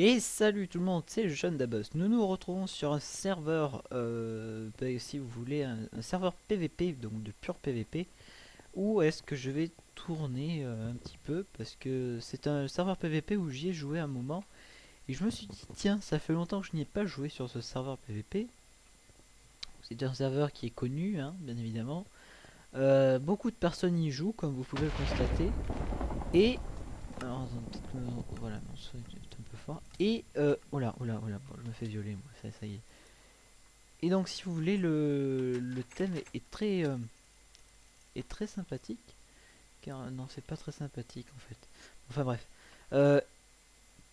Et salut tout le monde, c'est Jeune Dabos. Nous nous retrouvons sur un serveur, si vous voulez, un serveur PVP, donc de pur PVP. Où est-ce que je vais tourner un petit peu, parce que c'est un serveur PVP où j'y ai joué un moment. Et je me suis dit, tiens, ça fait longtemps que je n'y ai pas joué sur ce serveur PVP. C'est un serveur qui est connu, hein, bien évidemment. Beaucoup de personnes y jouent, comme vous pouvez le constater. Et alors, attends, peut-être que... Voilà, mon son est un peu fort. Et, oh là, oh là, oh là, bon, je me fais violer, moi, ça y est. Et donc, si vous voulez, le thème est très sympathique. Car, non, c'est pas très sympathique, en fait. Enfin, bref. Euh,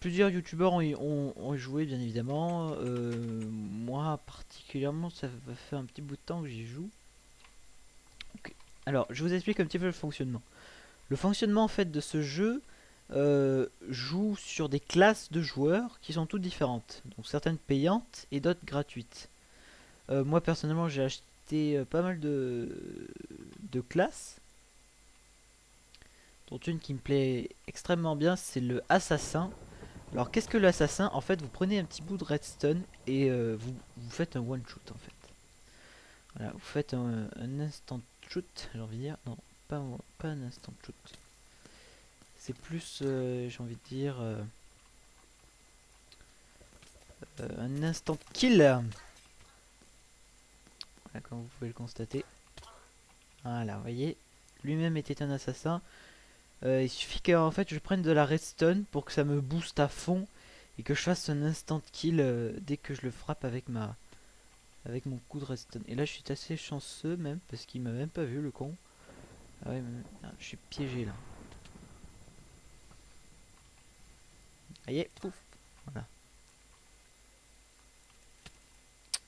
Plusieurs youtubeurs ont joué, bien évidemment. Moi, particulièrement, ça va faire un petit bout de temps que j'y joue. Ok. Alors, je vous explique un petit peu le fonctionnement. Le fonctionnement, en fait, de ce jeu... joue sur des classes de joueurs qui sont toutes différentes. Donc certaines payantes et d'autres gratuites. Moi personnellement j'ai acheté pas mal de classes, dont une qui me plaît extrêmement bien, c'est le assassin. Alors qu'est-ce que l'assassin? En fait vous prenez un petit bout de redstone et vous faites un one shoot en fait. Voilà, vous faites un instant shoot, j'ai envie de dire. Non, pas un instant shoot. C'est plus, j'ai envie de dire, un instant kill. Voilà, comme vous pouvez le constater. Voilà, vous voyez, lui-même était un assassin. Il suffit qu'en fait je prenne de la redstone pour que ça me booste à fond et que je fasse un instant kill dès que je le frappe avec mon coup de redstone. Et là je suis assez chanceux même parce qu'il m'a même pas vu le con. Ah ouais, je suis piégé là. Vous voyez, pouf, voilà.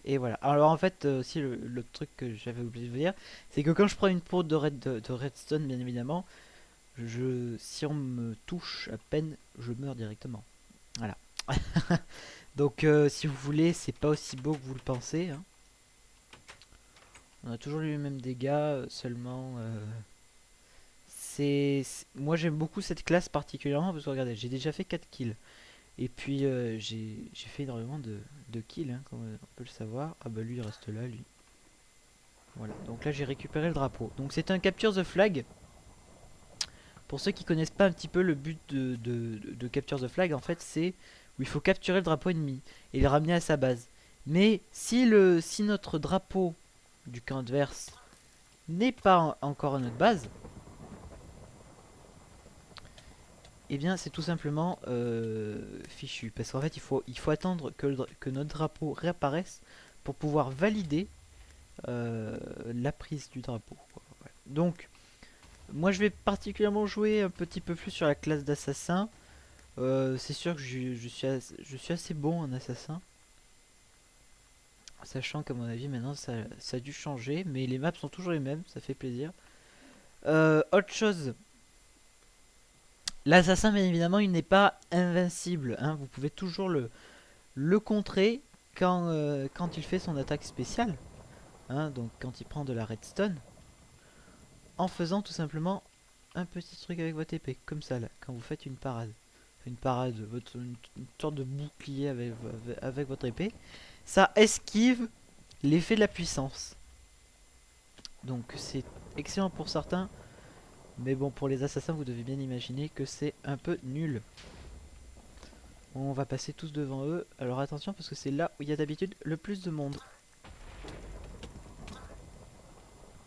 Et voilà. Alors en fait aussi le truc que j'avais oublié de vous dire, c'est que quand je prends une peau de redstone bien évidemment, si on me touche à peine, je meurs directement. Voilà. Donc si vous voulez, c'est pas aussi beau que vous le pensez, hein. On a toujours les mêmes dégâts, seulement moi j'aime beaucoup cette classe particulièrement parce que regardez, j'ai déjà fait 4 kills. Et puis j'ai fait énormément de kills, hein, comme on peut le savoir. Ah bah lui il reste là, lui. Voilà, donc là j'ai récupéré le drapeau. Donc c'est un capture the flag. Pour ceux qui connaissent pas un petit peu le but de Capture the Flag, en fait, c'est où il faut capturer le drapeau ennemi et le ramener à sa base. Mais si notre drapeau du camp adverse n'est pas encore à notre base, eh bien c'est tout simplement fichu. Parce qu'en fait, il faut attendre que notre drapeau réapparaisse pour pouvoir valider la prise du drapeau, quoi. Ouais. Donc, moi je vais particulièrement jouer un petit peu plus sur la classe d'assassin. C'est sûr que je suis assez bon en assassin. Sachant qu'à mon avis maintenant ça a dû changer. Mais les maps sont toujours les mêmes, ça fait plaisir. Autre chose. L'assassin bien évidemment il n'est pas invincible, hein. Vous pouvez toujours le contrer quand il fait son attaque spéciale, hein, donc quand il prend de la redstone. En faisant tout simplement un petit truc avec votre épée. Comme ça là, quand vous faites une parade. Une parade, une sorte de bouclier avec votre épée. Ça esquive l'effet de la puissance. Donc c'est excellent pour certains, mais bon pour les assassins vous devez bien imaginer que c'est un peu nul. On va passer tous devant eux, alors attention parce que c'est là où il y a d'habitude le plus de monde.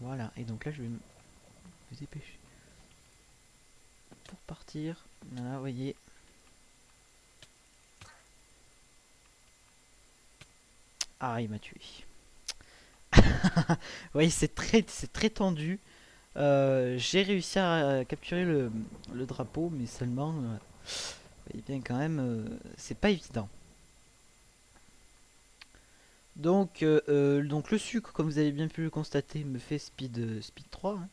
Voilà, et donc là je vais me dépêcher pour partir. Voilà, vous voyez. Ah, il m'a tué. Oui, c'est très tendu. J'ai réussi à capturer le drapeau, mais seulement, voyez bien quand même, c'est pas évident. Donc le sucre, comme vous avez bien pu le constater, me fait speed 3, hein.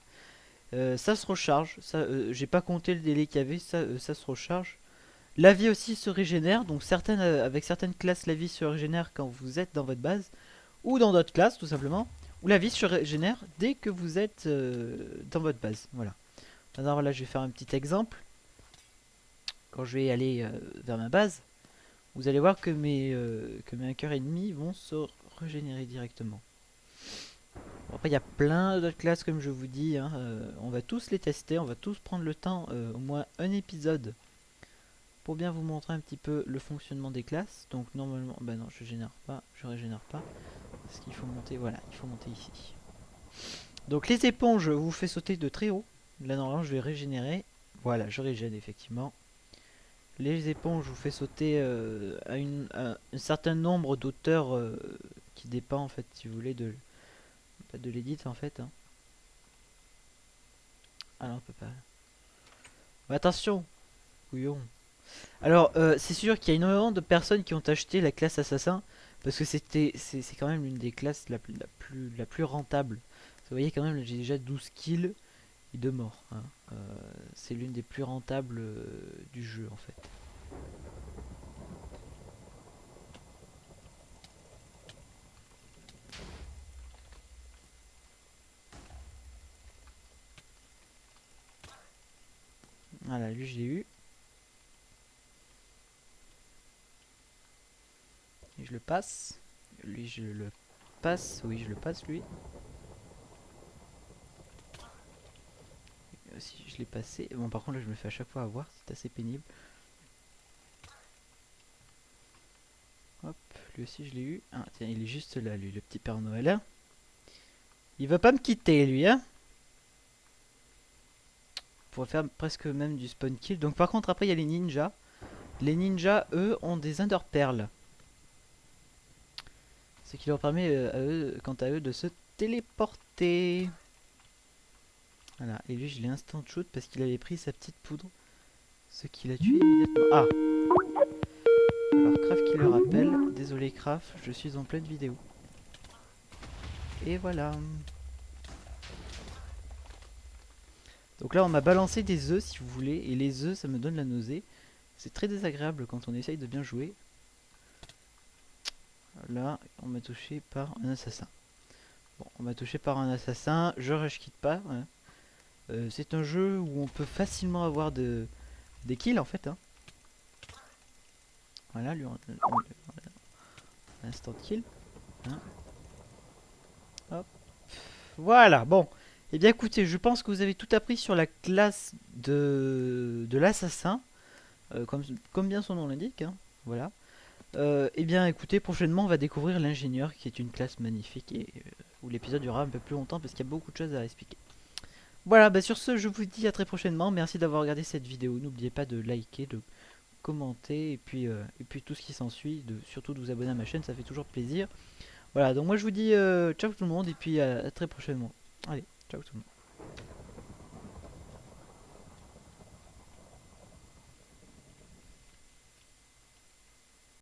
Ça se recharge, j'ai pas compté le délai qu'il y avait, ça se recharge. La vie aussi se régénère, donc avec certaines classes, la vie se régénère quand vous êtes dans votre base, ou dans d'autres classes tout simplement, où la vie se régénère dès que vous êtes dans votre base. Voilà. Alors là, je vais faire un petit exemple. Quand je vais aller vers ma base, vous allez voir que mes hackers ennemis vont se régénérer directement. Bon, après il y a plein d'autres classes comme je vous dis, hein, on va tous les tester, on va tous prendre le temps, au moins un épisode, pour bien vous montrer un petit peu le fonctionnement des classes. Donc normalement, bah non je génère pas, je régénère pas, parce qu'il faut monter, voilà, il faut monter ici. Donc les éponges vous fait sauter de très haut, là normalement je vais régénérer, voilà je régène effectivement. Les éponges vous fait sauter à un certain nombre d'auteurs qui dépend en fait si vous voulez de l'édit en fait. Hein. Alors on peut pas. Mais attention, couillon. Alors c'est sûr qu'il y a énormément de personnes qui ont acheté la classe assassin parce que c'est quand même l'une des classes la plus rentable. Vous voyez quand même j'ai déjà 12 kills et 2 morts. Hein. C'est l'une des plus rentables du jeu en fait. Voilà, lui je l'ai eu. Et je le passe. Lui je le passe. Oui je le passe lui. Si je l'ai passé. Bon par contre là je me fais à chaque fois avoir. C'est assez pénible. Hop. Lui aussi je l'ai eu. Ah tiens il est juste là lui le petit Père Noël. Il va pas me quitter lui hein. Pour faire presque même du spawn kill. Donc par contre après il y a les ninjas. Les ninjas eux ont des underperles. Ce qui leur permet à eux, quant à eux de se téléporter. Voilà, et lui je l'ai instant shoot parce qu'il avait pris sa petite poudre. Ce qui l'a tué immédiatement. Ah. Alors Craft qui le rappelle. Désolé Craft, je suis en pleine vidéo. Et voilà. Donc là on m'a balancé des œufs si vous voulez. Et les œufs ça me donne la nausée. C'est très désagréable quand on essaye de bien jouer. Là on m'a touché par un assassin. Bon on m'a touché par un assassin. Je rush quitte pas. Hein. C'est un jeu où on peut facilement avoir des kills en fait. Hein. Voilà, lui instant kill. Hein. Hop. Voilà, bon. Et bien écoutez, je pense que vous avez tout appris sur la classe de l'assassin. Comme bien son nom l'indique. Hein. Voilà. Et bien écoutez, prochainement on va découvrir l'ingénieur qui est une classe magnifique et où l'épisode durera un peu plus longtemps parce qu'il y a beaucoup de choses à expliquer. Voilà, bah sur ce, je vous dis à très prochainement. Merci d'avoir regardé cette vidéo. N'oubliez pas de liker, de commenter et puis tout ce qui s'ensuit. Surtout de vous abonner à ma chaîne, ça fait toujours plaisir. Voilà, donc moi je vous dis ciao tout le monde et puis à très prochainement. Allez, ciao tout le monde.